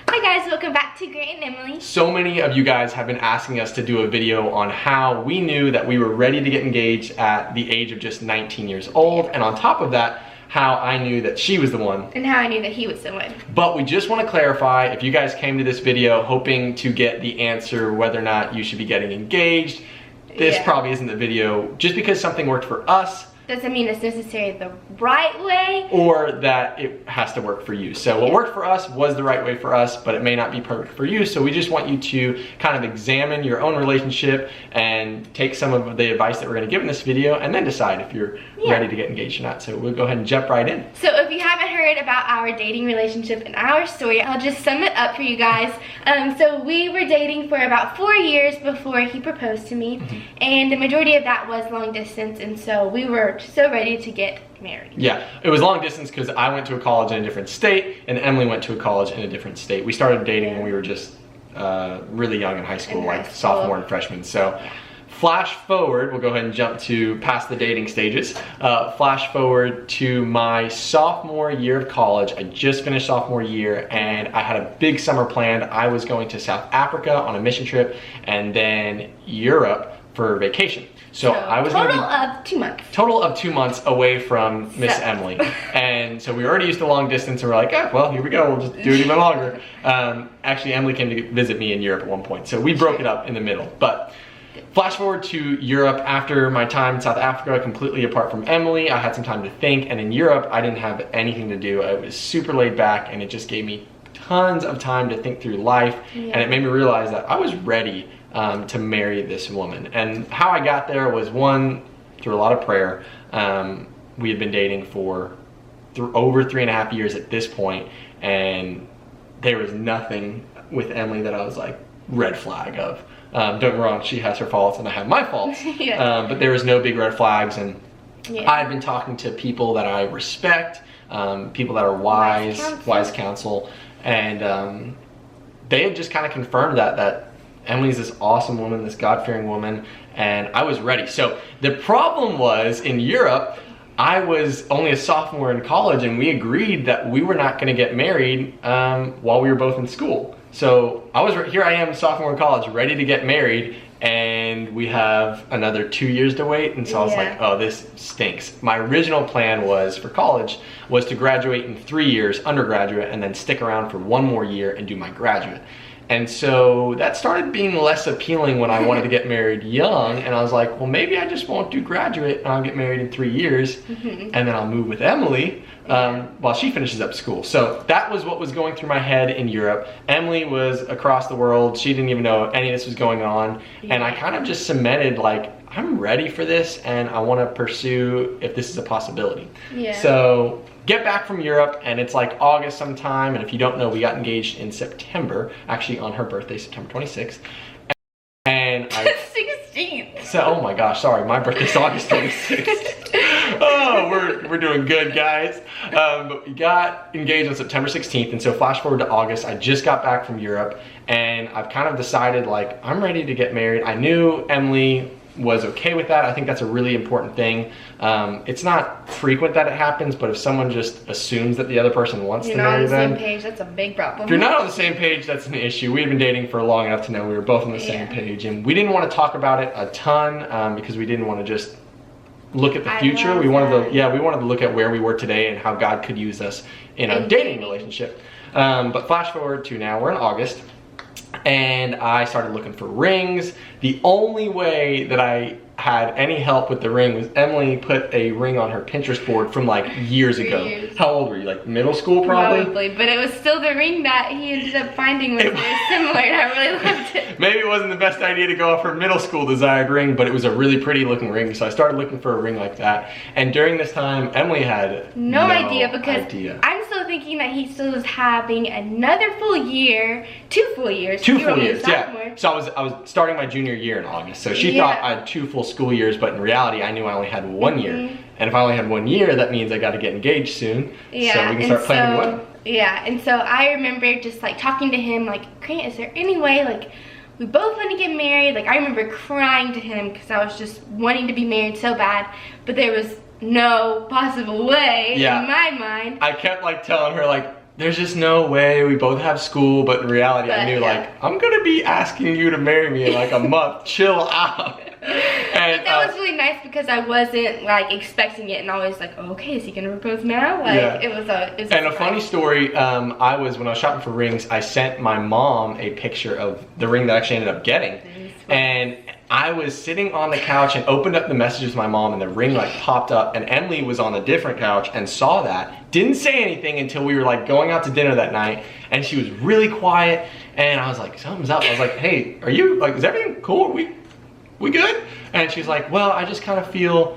Hi guys, welcome back to Grant and Emily. So many of you guys have been asking us to do a video on how we knew that we were ready to get engaged at the age of just 19 years old, and on top of that, how I knew that she was the one. And how I knew that he was the one. But we just want to clarify, if you guys came to this video hoping to get the answer whether or not you should be getting engaged, this probably isn't the video. Just because something worked for us doesn't mean it's necessarily the right way. Or that it has to work for you. So what worked for us was the right way for us, but it may not be perfect for you. So we just want you to kind of examine your own relationship and take some of the advice that we're gonna give in this video and then decide if you're ready to get engaged or not. So we'll go ahead and jump right in. So if you haven't heard about our dating relationship and our story, I'll just sum it up for you guys. So we were dating for about 4 years before he proposed to me. And the majority of that was long distance, and so we were so ready to get married. Yeah, it was long distance because I went to a college in a different state and Emily went to a college in a different state. We started dating when we were just really young in high school, sophomore and freshman. So flash forward, we'll go ahead and jump to past the dating stages. Flash forward to my sophomore year of college. I just finished sophomore year and I had a big summer planned. I was going to South Africa on a mission trip and then Europe for vacation. So I was total of 2 months. Total of 2 months away from Miss Emily. And so we were already used to long distance and we're like, oh, well, here we go, we'll just do it even longer. Actually, Emily came to visit me in Europe at one point. So we broke it up in the middle. But flash forward to Europe after my time in South Africa, completely apart from Emily. I had some time to think, and in Europe, I didn't have anything to do. I was super laid back and it just gave me tons of time to think through life. And it made me realize that I was ready to marry this woman. And how I got there was, one, through a lot of prayer. We had been dating for over 3.5 years at this point, and there was nothing with Emily that I was like, red flag of. Don't get me wrong, she has her faults and I have my faults. But there was no big red flags, and I've been talking to people that I respect, people that are wise counsel, and they had just kind of confirmed that Emily's this awesome woman, this God-fearing woman, and I was ready. So the problem was, in Europe, I was only a sophomore in college, and we agreed that we were not gonna get married while we were both in school. So here I am, sophomore in college, ready to get married, and we have another 2 years to wait, and so I was like, oh, this stinks. My original plan was, for college, was to graduate in 3 years, undergraduate, and then stick around for 1 more year and do my graduate. And so that started being less appealing when I wanted to get married young, and I was like, well, maybe I just won't do graduate and I'll get married in 3 years, and then I'll move with Emily while she finishes up school. So that was what was going through my head in Europe. Emily was across the world. She didn't even know any of this was going on, and I kind of just cemented, like, I'm ready for this and I want to pursue if this is a possibility. So get back from Europe, and it's like August sometime, and if you don't know, we got engaged in September, actually on her birthday, September 26th. And 16th. So, oh my gosh, sorry, my birthday's August 26th. Oh, we're doing good, guys. But we got engaged on September 16th, and so flash forward to August, I just got back from Europe, and I've kind of decided, like, I'm ready to get married. I knew Emily was okay with that. I think that's a really important thing. It's not frequent that it happens, but if someone just assumes that the other person wants to marry them, you're not on the same page, that's a big problem. If you're not on the same page, that's an issue. We had been dating for long enough to know we were both on the same page, and we didn't want to talk about it a ton because we didn't want to just look at the future. We wanted to look at where we were today and how God could use us in a dating relationship. But flash forward to now, we're in August, and I started looking for rings. The only way that I had any help with the ring was Emily put a ring on her Pinterest board from like years ago. How old were you? Like middle school probably? Probably, but it was still the ring that he ended up finding was very similar, and I really loved it. Maybe it wasn't the best idea to go off her middle school desired ring, but it was a really pretty looking ring, so I started looking for a ring like that. And during this time, Emily had no idea, because I'm still thinking that he still was having another full year, 2 full years. 2 full years, yeah. So I was starting my junior year in August, so she thought I had 2 full school years, but in reality I knew I only had 1 year. And if I only had 1 year, that means I got to get engaged soon. So we can start planning the wedding. Yeah, and so I remember just like talking to him, like, Grant, is there any way, like, we both want to get married? Like, I remember crying to him because I was just wanting to be married so bad, but there was no possible way in my mind. I kept like telling her, like, there's just no way. We both have school, but in reality, I knew, yeah. like, I'm gonna be asking you to marry me in like a month. Chill out. And but that was really nice because I wasn't like expecting it, and I was like, oh, okay, is he gonna propose now? Like, yeah. it was a and a funny story. When I was shopping for rings, I sent my mom a picture of the ring that I actually ended up getting, and I was sitting on the couch and opened up the messages with my mom, and the ring like popped up, and Emily was on a different couch and saw that. Didn't say anything until we were like going out to dinner that night, and she was really quiet, and I was like, something's up. I was like, hey, are you, like, is everything cool? We good? And she's like, well, I just kind of feel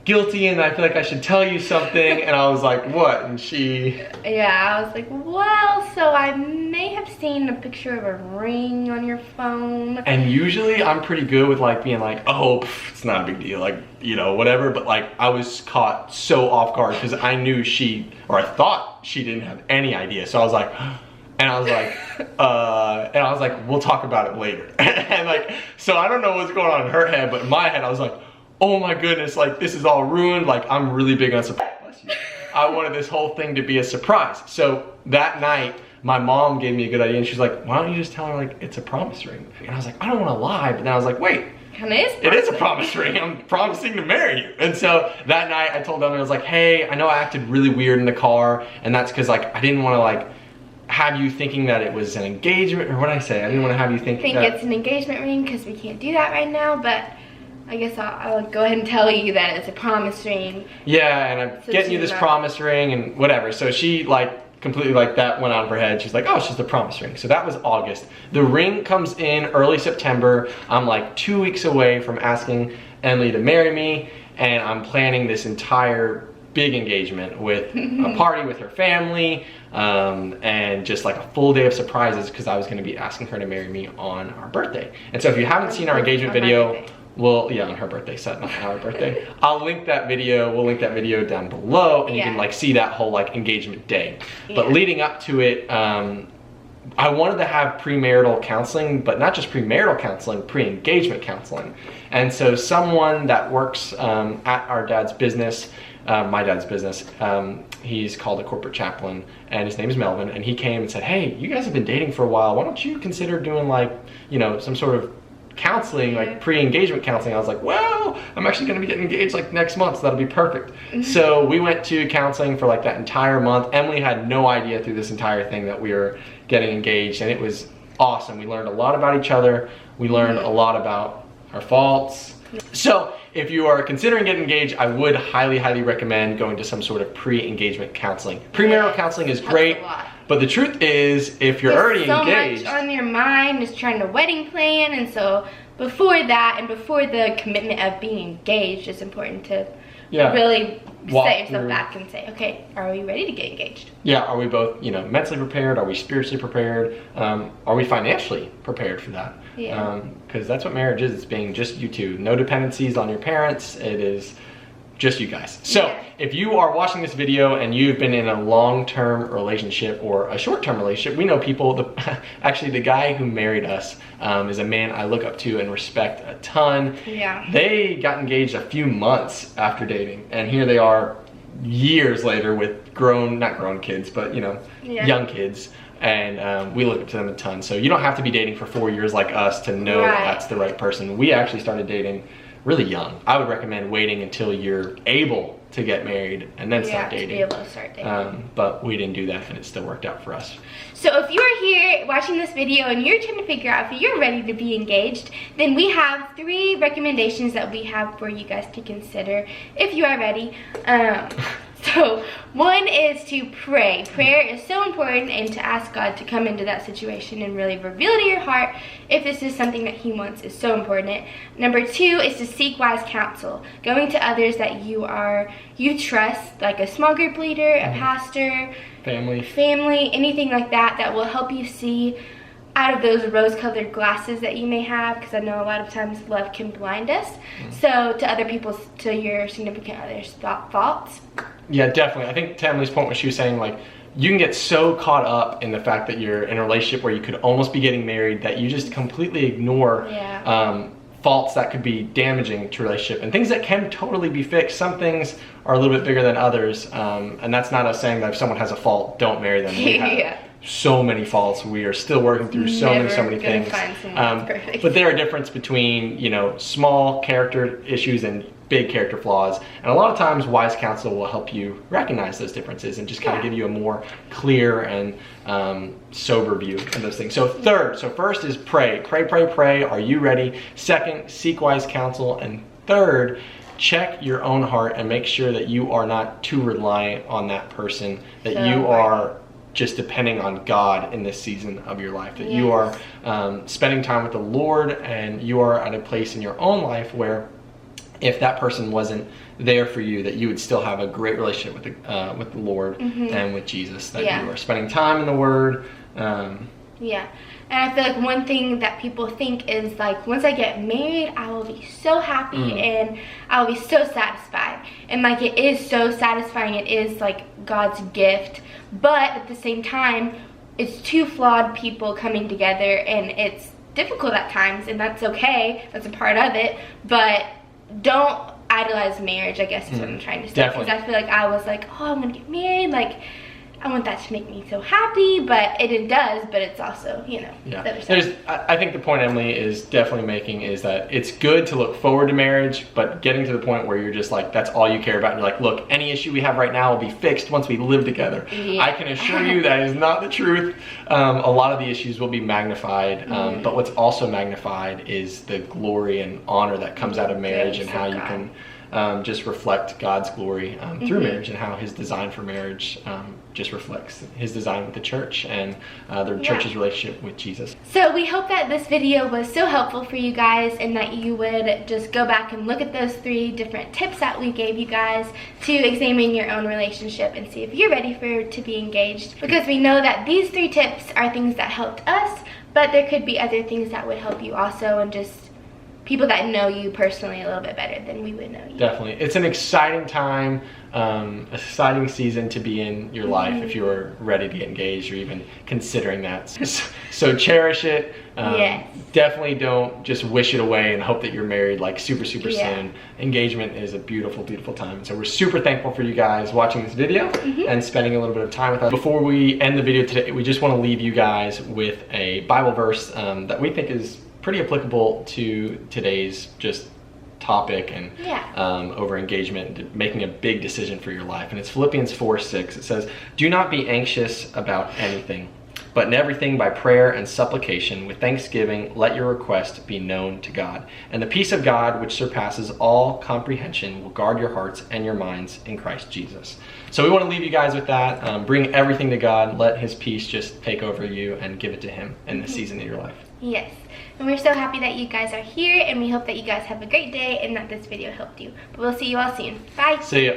guilty and I feel like I should tell you something. And I was like, what? And she... Yeah, I was like, well, so I may have seen a picture of a ring on your phone. And usually I'm pretty good with like being like, oh, it's not a big deal, like, you know, whatever. But like I was caught so off guard because I knew I thought she didn't have any idea. So I was like... And I was like, we'll talk about it later. And like, so I don't know what's going on in her head, but in my head, I was like, oh my goodness, like this is all ruined. Like I'm really big on surprise. I wanted this whole thing to be a surprise. So that night, my mom gave me a good idea, and she's like, why don't you just tell her like it's a promise ring? And I was like, I don't want to lie, but then I was like, wait. It is a promise ring. I'm promising to marry you. And so that night, I told them, I was like, hey, I know I acted really weird in the car, and that's because like I didn't want to like have you thinking that it was an engagement, or what did I say? I didn't want to have you think that it's an engagement ring because we can't do that right now, but I guess I'll go ahead and tell you that it's a promise ring. Yeah, and I'm getting you this promise ring and whatever. So she like completely like that went out of her head. She's like, oh, it's just a promise ring. So that was August. The ring comes in early September. I'm like 2 weeks away from asking Emily to marry me, and I'm planning this entire big engagement with a party with her family, and just like a full day of surprises because I was going to be asking her to marry me on our birthday. And so if you haven't seen our engagement video, on her birthday, set not our birthday. I'll link that video. We'll link that video down below, and you can like see that whole like engagement day. But leading up to it, I wanted to have premarital counseling, but not just premarital counseling, pre-engagement counseling. And so someone that works at our dad's business, my dad's business, he's called a corporate chaplain, and his name is Melvin, and he came and said, hey, you guys have been dating for a while, why don't you consider doing like, you know, some sort of counseling, like pre-engagement counseling. I was like, well, I'm actually going to be getting engaged like next month, so that'll be perfect. So we went to counseling for like that entire month. Emily had no idea through this entire thing that we were getting engaged, and it was awesome. We learned a lot about each other. We learned a lot about our faults. So if you are considering getting engaged, I would highly, highly recommend going to some sort of pre-engagement counseling. Premarital counseling is great, but the truth is, if you're already engaged, so much on your mind is trying to wedding plan, and so before that and before the commitment of being engaged, it's important to really set yourself back and say, okay, are we ready to get engaged? Yeah, are we both, you know, mentally prepared? Are we spiritually prepared? Are we financially prepared for that? Yeah. Because that's what marriage is. It's being just you two. No dependencies on your parents. It is just you guys. So if you are watching this video and you've been in a long-term relationship or a short-term relationship, we know people, actually the guy who married us is a man I look up to and respect a ton. Yeah. They got engaged a few months after dating, and here they are years later with not grown kids, but you know, young kids. And we look up to them a ton. So you don't have to be dating for 4 years like us to know that that's the right person. We actually started dating really young. I would recommend waiting until you're able to get married and then start dating. To be able to start dating. But we didn't do that, and it still worked out for us. So if you're here watching this video and you're trying to figure out if you're ready to be engaged, then we have 3 recommendations that we have for you guys to consider if you are ready. So one is to pray. Prayer is so important, and to ask God to come into that situation and really reveal to your heart if this is something that he wants is so important. Number 2 is to seek wise counsel. Going to others that you trust, like a small group leader, a pastor, family, anything like that, that will help you see out of those rose-colored glasses that you may have, because I know a lot of times love can blind us. So to your significant other's faults. Yeah, definitely. I think to Emily's point, what she was saying, like, you can get so caught up in the fact that you're in a relationship where you could almost be getting married that you just completely ignore faults that could be damaging to relationship and things that can totally be fixed. Some things are a little bit bigger than others, and that's not us saying that if someone has a fault, don't marry them. We have so many faults. We are still working through so many things. But there are differences between, you know, small character issues and big character flaws, and a lot of times wise counsel will help you recognize those differences and just kind of give you a more clear and sober view of those things. So first is pray. Are you ready? Second, seek wise counsel. And third, check your own heart and make sure that you are not too reliant on that person, that you are just depending on God in this season of your life, that you are spending time with the Lord, and you are at a place in your own life where if that person wasn't there for you, that you would still have a great relationship with the Lord and with Jesus, that you are spending time in the Word. And I feel like one thing that people think is like, once I get married, I will be so happy and I will be so satisfied. And like, it is so satisfying. It is like God's gift. But at the same time, it's two flawed people coming together, and it's difficult at times, and that's okay. That's a part of it. But don't idolize marriage, I guess is what I'm trying to say. Because I feel like I was like, oh, I'm going to get married. Like, I want that to make me so happy, but it does, but it's also, you know, the other side. I think the point Emily is definitely making is that it's good to look forward to marriage, but getting to the point where you're just like, that's all you care about. And you're like, look, any issue we have right now will be fixed once we live together. I can assure you that is not the truth. A lot of the issues will be magnified, but what's also magnified is the glory and honor that comes out of marriage, and how you can just reflect God's glory through marriage, and how his design for marriage just reflects his design with the church and the church's relationship with Jesus. So we hope that this video was so helpful for you guys, and that you would just go back and look at those 3 different tips that we gave you guys to examine your own relationship and see if you're ready to be engaged. Because we know that these 3 tips are things that helped us, but there could be other things that would help you also, and just people that know you personally a little bit better than we would know you. Definitely. It's an exciting time, exciting season to be in your life if you're ready to get engaged or even considering that. So cherish it. Definitely don't just wish it away and hope that you're married like super soon. Engagement is a beautiful time. So we're super thankful for you guys watching this video and spending a little bit of time with us. Before we end the video today, we just want to leave you guys with a Bible verse that we think is pretty applicable to today's just topic and over engagement, making a big decision for your life. And it's Philippians 4:6. It says, "Do not be anxious about anything, but in everything by prayer and supplication with thanksgiving let your request be known to God. And the peace of God, which surpasses all comprehension, will guard your hearts and your minds in Christ Jesus." So we want to leave you guys with that. Bring everything to God. Let his peace just take over you, and give it to him in this season of your life. Yes. And we're so happy that you guys are here, and we hope that you guys have a great day and that this video helped you. But we'll see you all soon. Bye. See ya.